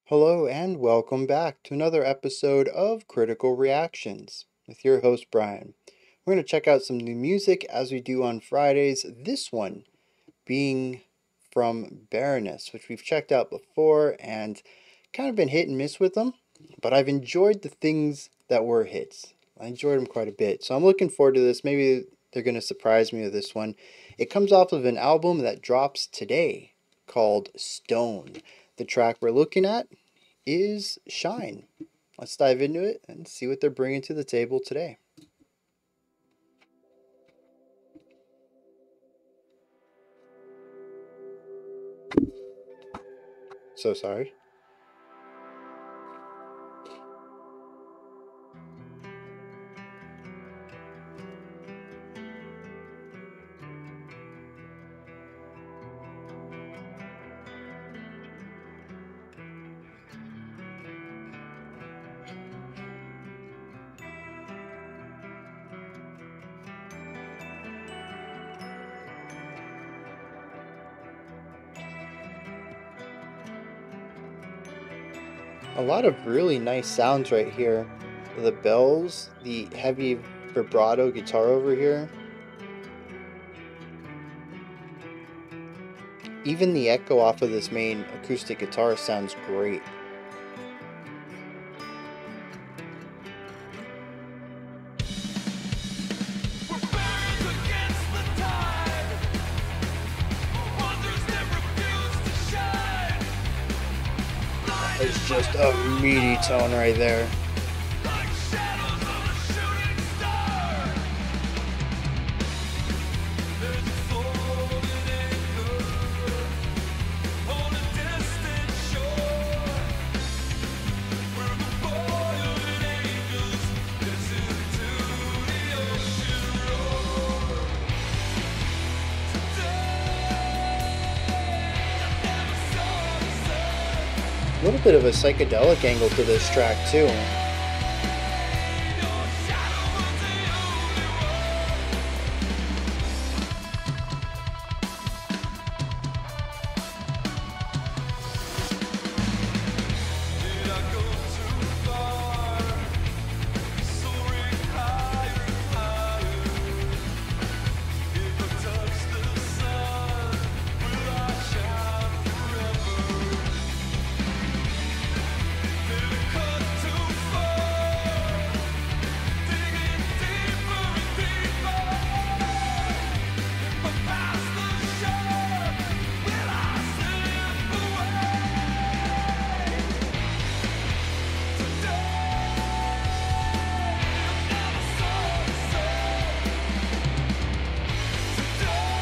Hello and welcome back to another episode of Critical Reactions with your host Brian. We're going to check out some new music as we do on Fridays, this one being from BARONESS, which we've checked out before and kind of been hit and miss with them, but I've enjoyed the things that were hits. I enjoyed them quite a bit, so I'm looking forward to this. Maybe they're going to surprise me with this one. It comes off of an album that drops today called Stone. The track we're looking at is Shine. Let's dive into it and see what they're bringing to the table today. So sorry. A lot of really nice sounds right here. The bells, the heavy vibrato guitar over here. Even the echo off of this main acoustic guitar sounds great. It's just a meaty tone right there. A little bit of a psychedelic angle to this track too.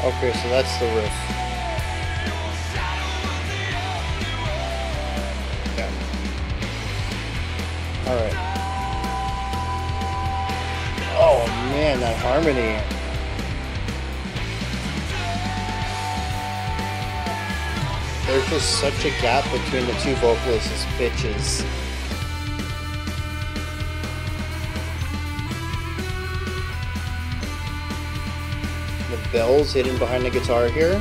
Okay, so that's the riff. Yeah. Alright. Oh man, that harmony. There's just such a gap between the two vocalists' pitches. The bells hidden behind the guitar here.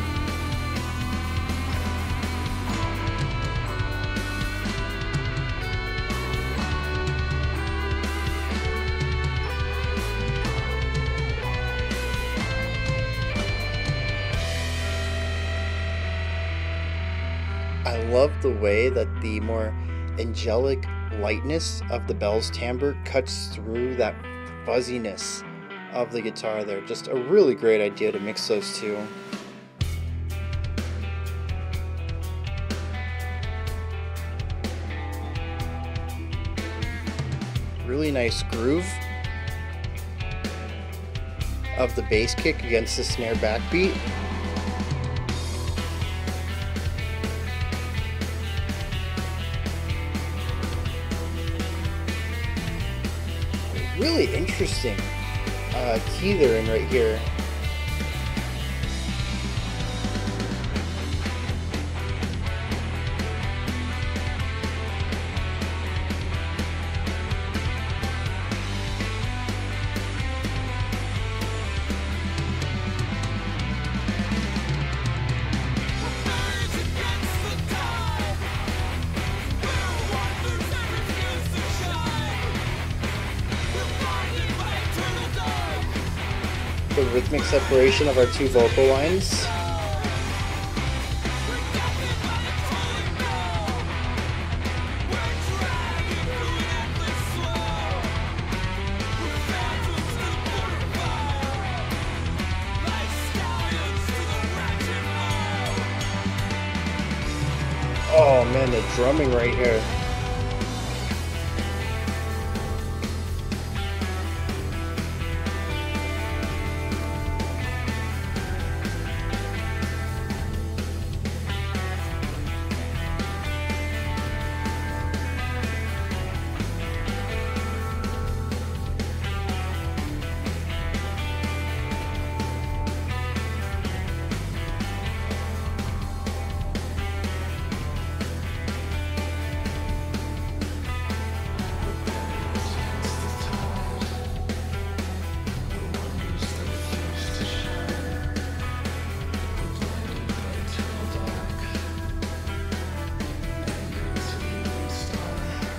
I love the way that the more angelic lightness of the bell's timbre cuts through that fuzziness of the guitar there. Just a really great idea to mix those two. Really nice groove of the bass kick against the snare backbeat. Really interesting key they're in right here. rhythmic separation of our two vocal lines. Oh man, the drumming right here.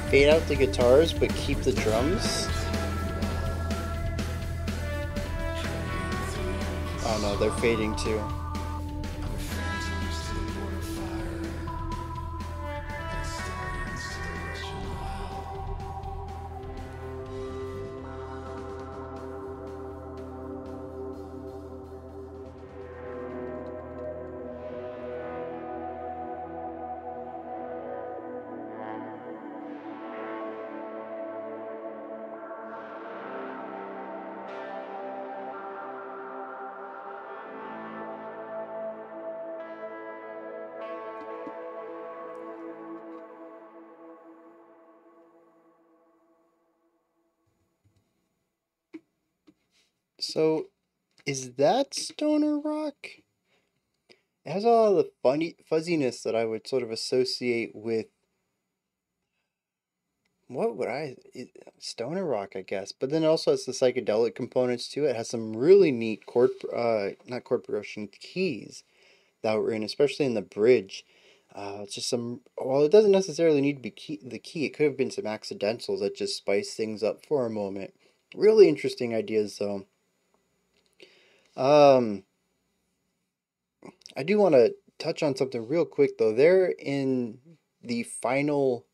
Fade out the guitars, but keep the drums. Oh no, they're fading too. So, is that stoner rock? It has all the funny fuzziness that I would sort of associate with what would stoner rock, I guess. But then also has the psychedelic components to it. It has some really neat chord, not chord progression keys that were in, especially in the bridge. It's just some. Well, it doesn't necessarily need to be the key. It could have been some accidentals that just spice things up for a moment. Really interesting ideas, though. Um, I do want to touch on something real quick, though. They're in the final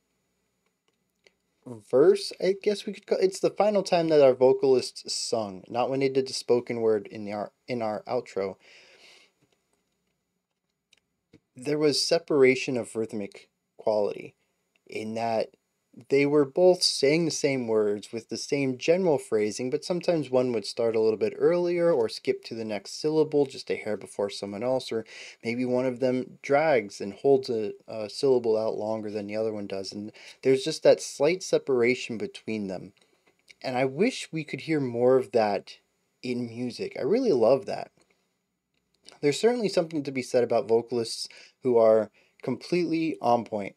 verse, I guess we could call it's the final time that our vocalists sung, not when they did the spoken word in our outro. There was separation of rhythmic quality in that they were both saying the same words with the same general phrasing, but sometimes one would start a little bit earlier or skip to the next syllable just a hair before someone else, or maybe one of them drags and holds a syllable out longer than the other one does. And there's just that slight separation between them. And I wish we could hear more of that in music. I really love that. There's certainly something to be said about vocalists who are completely on point.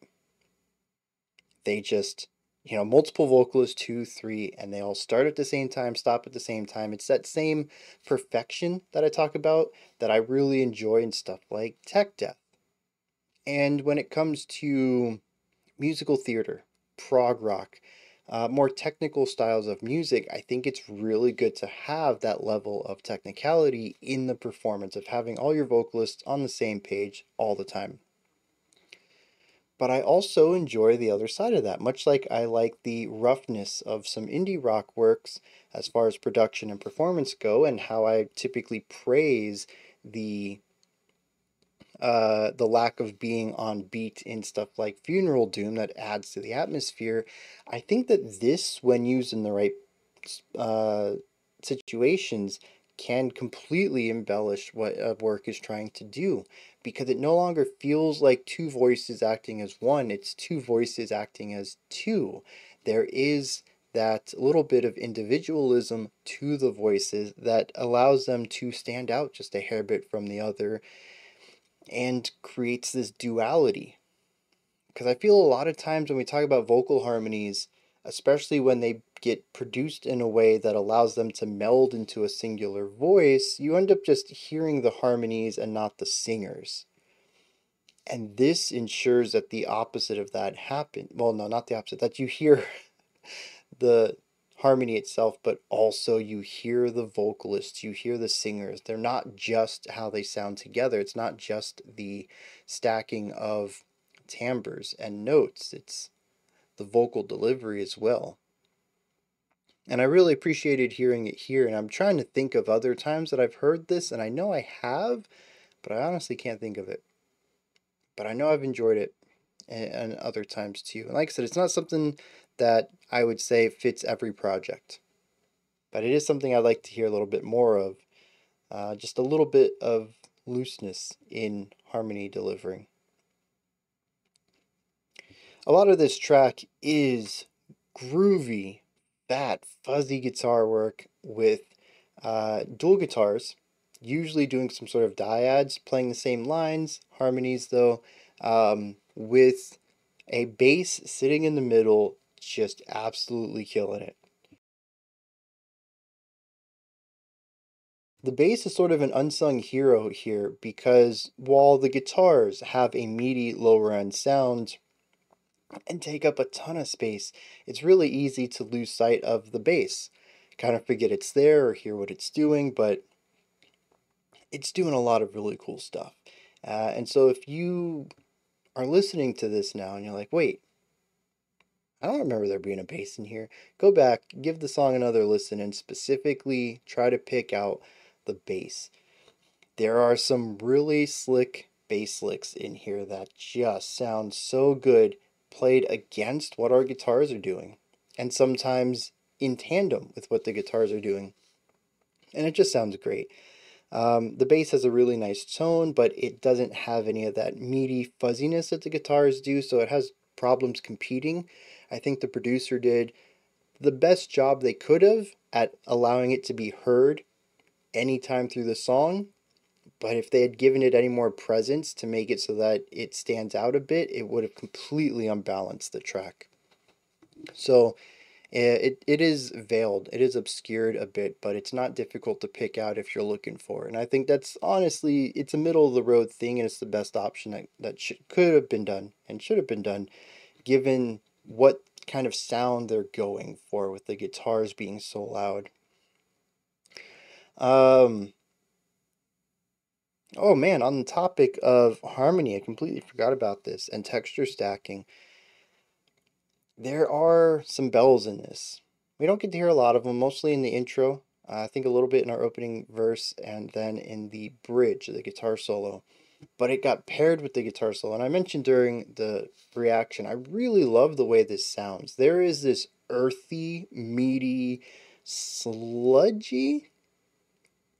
They just, multiple vocalists, two, three, and they all start at the same time, stop at the same time. It's that same perfection that I talk about that I really enjoy in stuff like tech death. And when it comes to musical theater, prog rock, more technical styles of music, I think it's really good to have that level of technicality in the performance, of having all your vocalists on the same page all the time. But I also enjoy the other side of that, much like I like the roughness of some indie rock works as far as production and performance go, and how I typically praise the lack of being on beat in stuff like Funeral Doom that adds to the atmosphere. I think that this, when used in the right uh, situations, can completely embellish what a work is trying to do, because it no longer feels like two voices acting as one, it's two voices acting as two. There is that little bit of individualism to the voices that allows them to stand out just a hair bit from the other and creates this duality. Because I feel a lot of times when we talk about vocal harmonies, especially when they get produced in a way that allows them to meld into a singular voice, you end up just hearing the harmonies and not the singers. And this ensures that the opposite of that happen. Well, no, not the opposite. That you hear the harmony itself, but also you hear the vocalists, you hear the singers. They're not just how they sound together. It's not just the stacking of timbres and notes. It's the vocal delivery as well. And I really appreciated hearing it here. And I'm trying to think of other times that I've heard this, and I know I have, but I honestly can't think of it. But I know I've enjoyed it and other times too. And like I said, it's not something that I would say fits every project, but it is something I'd like to hear a little bit more of. Just a little bit of looseness in harmony delivering. A lot of this track is groovy, fat, fuzzy guitar work with dual guitars, usually doing some sort of dyads, playing the same lines, harmonies though, with a bass sitting in the middle, just absolutely killing it. The bass is sort of an unsung hero here because while the guitars have a meaty lower end sound and take up a ton of space, it's really easy to lose sight of the bass. Kind of forget it's there or hear what it's doing, but it's doing a lot of really cool stuff. And so if you are listening to this now and you're like, wait, I don't remember there being a bass in here, go back, give the song another listen, and specifically try to pick out the bass. There are some really slick bass licks in here that just sound so good played against what our guitars are doing, and sometimes in tandem with what the guitars are doing. And it just sounds great. The bass has a really nice tone, but it doesn't have any of that meaty fuzziness that the guitars do, so it has problems competing. I think the producer did the best job they could have at allowing it to be heard anytime through the song, but if they had given it any more presence to make it so that it stands out a bit, it would have completely unbalanced the track. So it is veiled, it is obscured a bit, but it's not difficult to pick out if you're looking for it. And I think that's honestly, it's a middle of the road thing, and it's the best option that could have been done and should have been done, given what kind of sound they're going for with the guitars being so loud. Um, oh man, on the topic of harmony, I completely forgot about this, and texture stacking. There are some bells in this. We don't get to hear a lot of them, mostly in the intro. I think a little bit in our opening verse, and then in the bridge, the guitar solo. But it got paired with the guitar solo. And I mentioned during the reaction, I really love the way this sounds. There is this earthy, meaty, sludgy,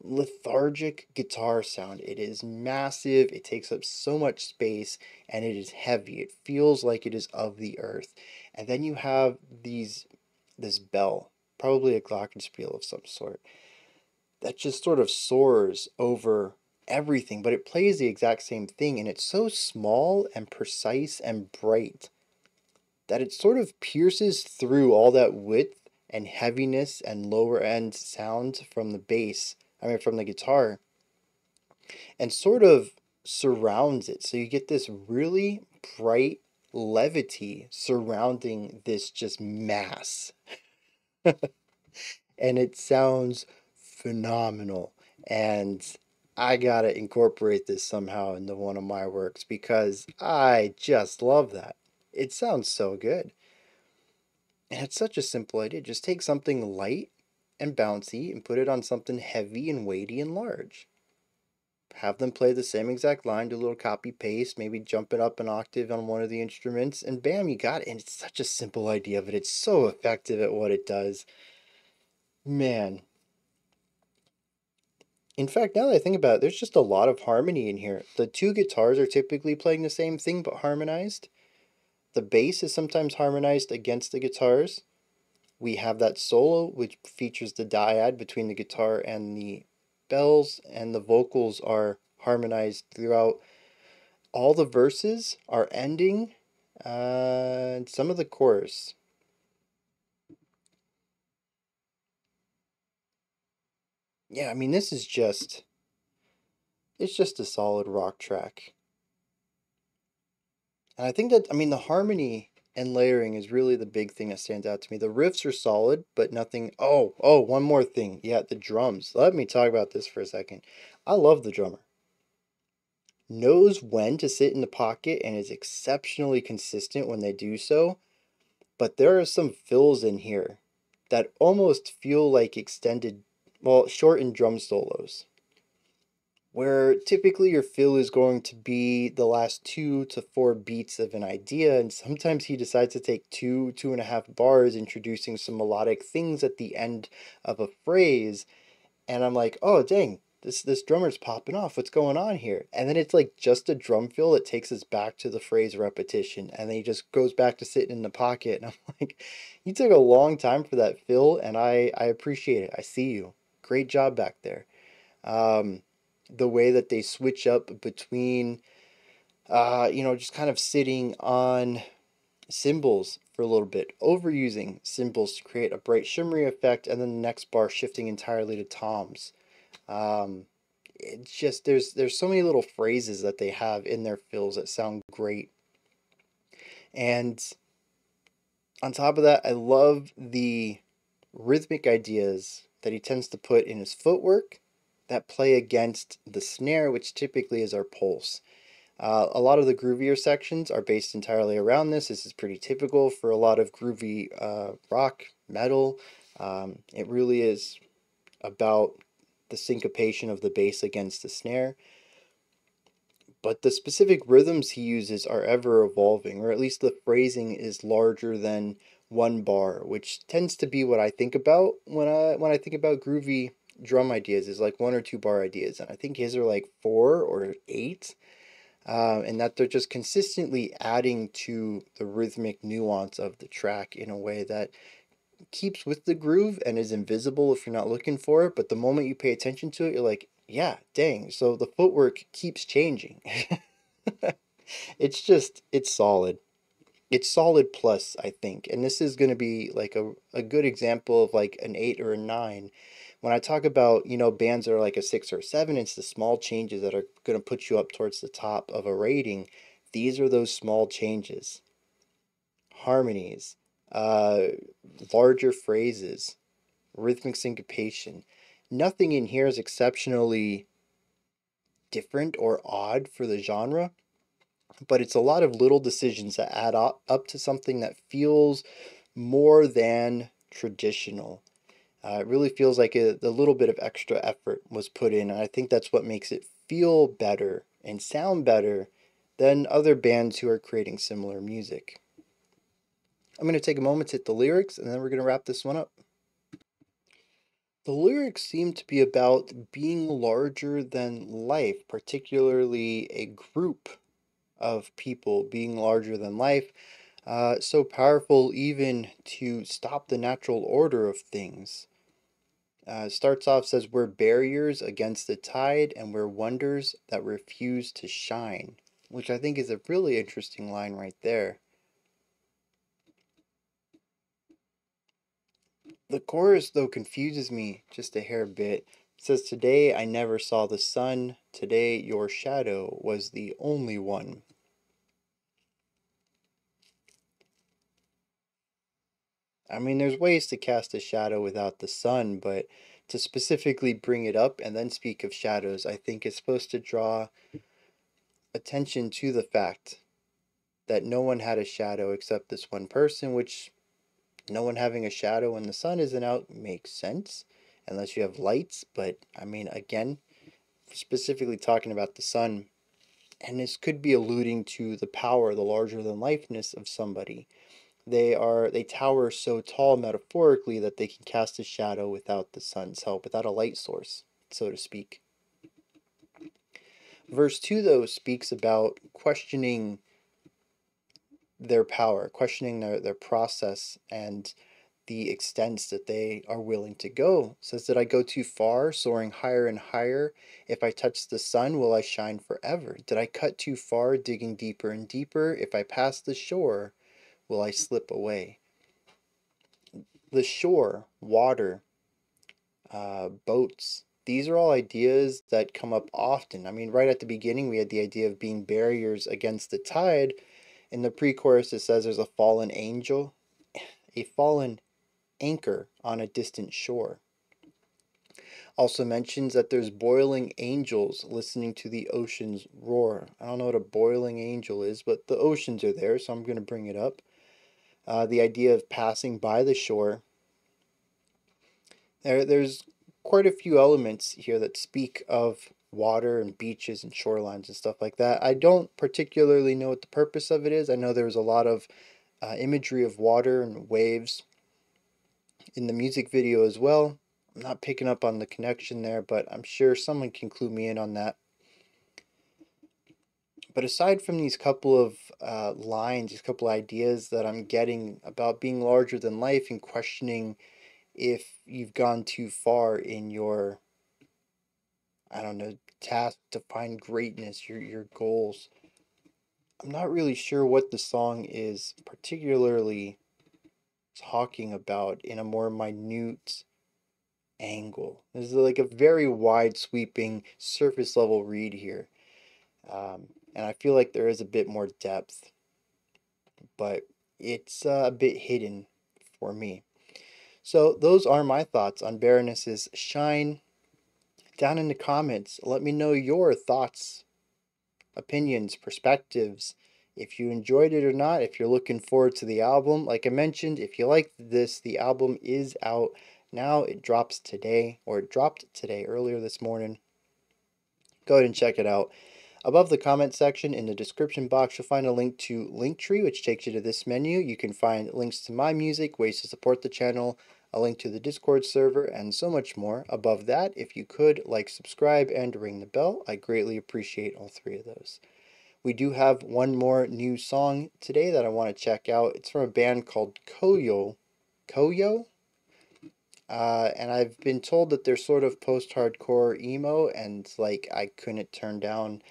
lethargic guitar sound. It is massive, it takes up so much space, and it is heavy. It feels like it is of the earth. And then you have this bell, probably a glockenspiel of some sort, that just sort of soars over everything, but it plays the exact same thing, and it's so small and precise and bright that it sort of pierces through all that width and heaviness and lower end sound from the bass, I mean from the guitar, and sort of surrounds it. So you get this really bright levity surrounding this just mass. And it sounds phenomenal. And I gotta incorporate this somehow into one of my works because I just love that. It sounds so good. And it's such a simple idea. Just take something light and bouncy and put it on something heavy and weighty and large. Have them play the same exact line, do a little copy paste, maybe jump it up an octave on one of the instruments, and bam, you got it. And it's such a simple idea, but it's so effective at what it does. Man. In fact, now that I think about it, there's just a lot of harmony in here. The two guitars are typically playing the same thing but harmonized. The bass is sometimes harmonized against the guitars. We have that solo, which features the dyad between the guitar and the bells, and the vocals are harmonized throughout. All the verses are ending, and some of the chorus. Yeah, I mean, this is just, it's just a solid rock track. And I think that, I mean, the harmony and layering is really the big thing that stands out to me. The riffs are solid, but nothing. Oh, one more thing. Yeah, the drums. Let me talk about this for a second. I love the drummer. Knows when to sit in the pocket and is exceptionally consistent when they do so. But there are some fills in here that almost feel like extended, well, shortened drum solos, where typically your fill is going to be the last 2 to 4 beats of an idea, and sometimes he decides to take 2.5 bars, introducing some melodic things at the end of a phrase, and I'm like, oh dang, this drummer's popping off. What's going on here? And then it's like just a drum fill that takes us back to the phrase repetition, and then he just goes back to sitting in the pocket, and I'm like, you took a long time for that fill, and I appreciate it. I see you. Great job back there. Um, the way that they switch up between, just kind of sitting on cymbals for a little bit, overusing cymbals to create a bright shimmery effect, and then the next bar shifting entirely to toms. Um, it's just there's so many little phrases that they have in their fills that sound great, and on top of that, I love the rhythmic ideas that he tends to put in his footwork that play against the snare, which typically is our pulse. A lot of the groovier sections are based entirely around this. This is pretty typical for a lot of groovy rock, metal. It really is about the syncopation of the bass against the snare. But the specific rhythms he uses are ever evolving, or at least the phrasing is larger than 1 bar, which tends to be what I think about when I think about groovy drum ideas, is like 1 or 2 bar ideas, and I think his are like 4 or 8, and that they're just consistently adding to the rhythmic nuance of the track in a way that keeps with the groove and is invisible if you're not looking for it, but the moment you pay attention to it, you're like, yeah, dang. So the footwork keeps changing. It's solid. It's solid plus, I think. And this is going to be like a good example of like an 8 or a 9. When I talk about, bands that are like a 6 or 7, it's the small changes that are going to put you up towards the top of a rating. These are those small changes. Harmonies, uh, larger phrases, rhythmic syncopation. Nothing in here is exceptionally different or odd for the genre, but it's a lot of little decisions that add up to something that feels more than traditional. It really feels like a little bit of extra effort was put in, and I think that's what makes it feel better and sound better than other bands who are creating similar music. I'm going to take a moment to hit the lyrics, and then we're going to wrap this one up. The lyrics seem to be about being larger than life, particularly a group of people being larger than life. So powerful even to stop the natural order of things. Starts off, says, we're barriers against the tide and we're wonders that refuse to shine, which I think is a really interesting line right there. The chorus, though, confuses me just a hair bit. It says, today I never saw the sun, today your shadow was the only one. I mean, there's ways to cast a shadow without the sun, but to specifically bring it up and then speak of shadows, I think is supposed to draw attention to the fact that no one had a shadow except this one person, which no one having a shadow when the sun isn't out makes sense, unless you have lights. But I mean, again, specifically talking about the sun, and this could be alluding to the power, the larger than lifeness of somebody. They tower so tall metaphorically that they can cast a shadow without the sun's help, without a light source, so to speak. Verse 2, though, speaks about questioning their power, questioning their process and the extents that they are willing to go. It says, did I go too far, soaring higher and higher? If I touch the sun, will I shine forever? Did I cut too far, digging deeper and deeper? If I pass the shore, will I slip away? The shore, water, boats, these are all ideas that come up often. I mean, right at the beginning, we had the idea of being barriers against the tide. In the pre-chorus, it says there's a fallen angel, a fallen anchor on a distant shore. Also mentions that there's boiling angels listening to the ocean's roar. I don't know what a boiling angel is, but the oceans are there, so I'm going to bring it up. The idea of passing by the shore. There's quite a few elements here that speak of water and beaches and shorelines and stuff like that. I don't particularly know what the purpose of it is. I know there's a lot of imagery of water and waves in the music video as well. I'm not picking up on the connection there, but I'm sure someone can clue me in on that. But aside from these couple of lines, these couple ideas that I'm getting about being larger than life and questioning if you've gone too far in your, I don't know, task to find greatness, your goals, I'm not really sure what the song is particularly talking about in a more minute angle. This is like a very wide sweeping surface level read here. And I feel like there is a bit more depth, but it's a bit hidden for me. So those are my thoughts on Baroness's Shine. Down in the comments, let me know your thoughts, opinions, perspectives, if you enjoyed it or not, if you're looking forward to the album. Like I mentioned, if you like this, the album is out now. It drops today, or it dropped today, earlier this morning. Go ahead and check it out. Above the comment section in the description box, you'll find a link to Linktree, which takes you to this menu. You can find links to my music, ways to support the channel, a link to the Discord server, and so much more. Above that, if you could, like, subscribe, and ring the bell, I greatly appreciate all three of those. We do have one more new song today that I want to check out. It's from a band called Koyo. Koyo? And I've been told that they're sort of post-hardcore emo, and like I couldn't turn down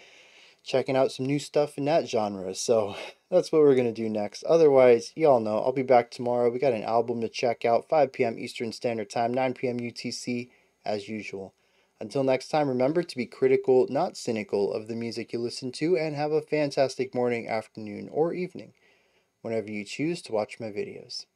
checking out some new stuff in that genre. So that's what we're going to do next. Otherwise, y'all know, I'll be back tomorrow. We got an album to check out, 5 p.m. Eastern Standard Time, 9 p.m. UTC, as usual. Until next time, remember to be critical, not cynical, of the music you listen to, and have a fantastic morning, afternoon, or evening, whenever you choose to watch my videos.